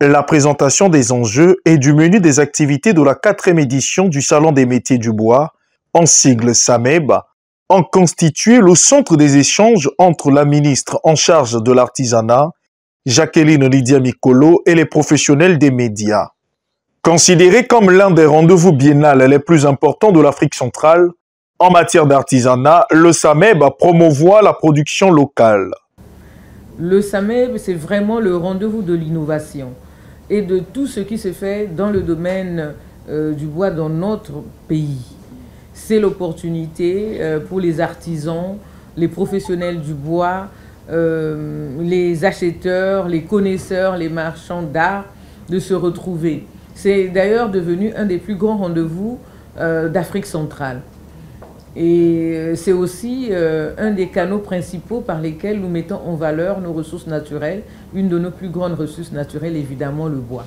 La présentation des enjeux et du menu des activités de la 4e édition du Salon des métiers du bois, en sigle SAMEB, ont constitué le centre des échanges entre la ministre en charge de l'artisanat, Jacqueline Lydia Mikolo, et les professionnels des médias. Considéré comme l'un des rendez-vous biennales les plus importants de l'Afrique centrale, en matière d'artisanat, le SAMEB promouvoit la production locale. Le SAMEB, c'est vraiment le rendez-vous de l'innovation et de tout ce qui se fait dans le domaine du bois dans notre pays. C'est l'opportunité pour les artisans, les professionnels du bois, les acheteurs, les connaisseurs, les marchands d'art de se retrouver. C'est d'ailleurs devenu un des plus grands rendez-vous d'Afrique centrale. Et c'est aussi un des canaux principaux par lesquels nous mettons en valeur nos ressources naturelles. Une de nos plus grandes ressources naturelles, évidemment, le bois.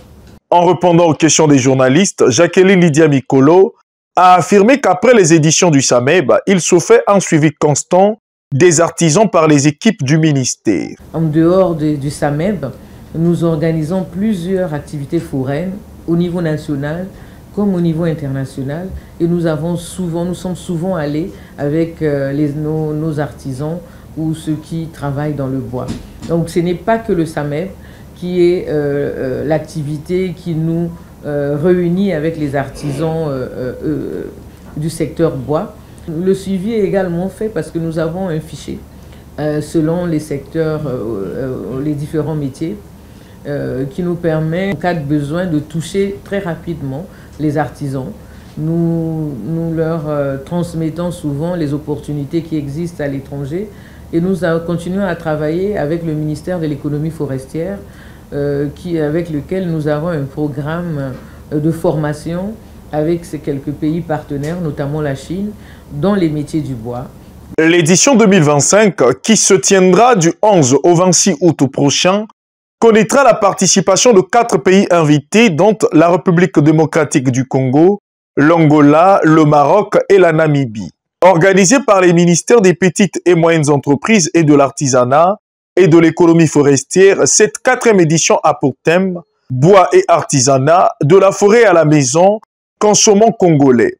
En répondant aux questions des journalistes, Jacqueline Lydia Mikolo a affirmé qu'après les éditions du SAMEB, il se fait un suivi constant des artisans par les équipes du ministère. En dehors du SAMEB, nous organisons plusieurs activités foraines au niveau national comme au niveau international, et nous sommes souvent allés avec nos artisans ou ceux qui travaillent dans le bois. Donc ce n'est pas que le SAMEB qui est l'activité qui nous réunit avec les artisans du secteur bois. Le suivi est également fait parce que nous avons un fichier selon les secteurs, les différents métiers, qui nous permet, en cas de besoin, de toucher très rapidement les artisans. Nous leur transmettons souvent les opportunités qui existent à l'étranger, et nous continuons à travailler avec le ministère de l'économie forestière, avec lequel nous avons un programme de formation avec ces quelques pays partenaires, notamment la Chine, dans les métiers du bois. L'édition 2025, qui se tiendra du 11 au 26 août prochain, connaîtra la participation de 4 pays invités, dont la République démocratique du Congo, l'Angola, le Maroc et la Namibie. Organisée par les ministères des petites et moyennes entreprises et de l'artisanat et de l'économie forestière, cette 4e édition a pour thème « Bois et artisanat, de la forêt à la maison, consommons congolais ».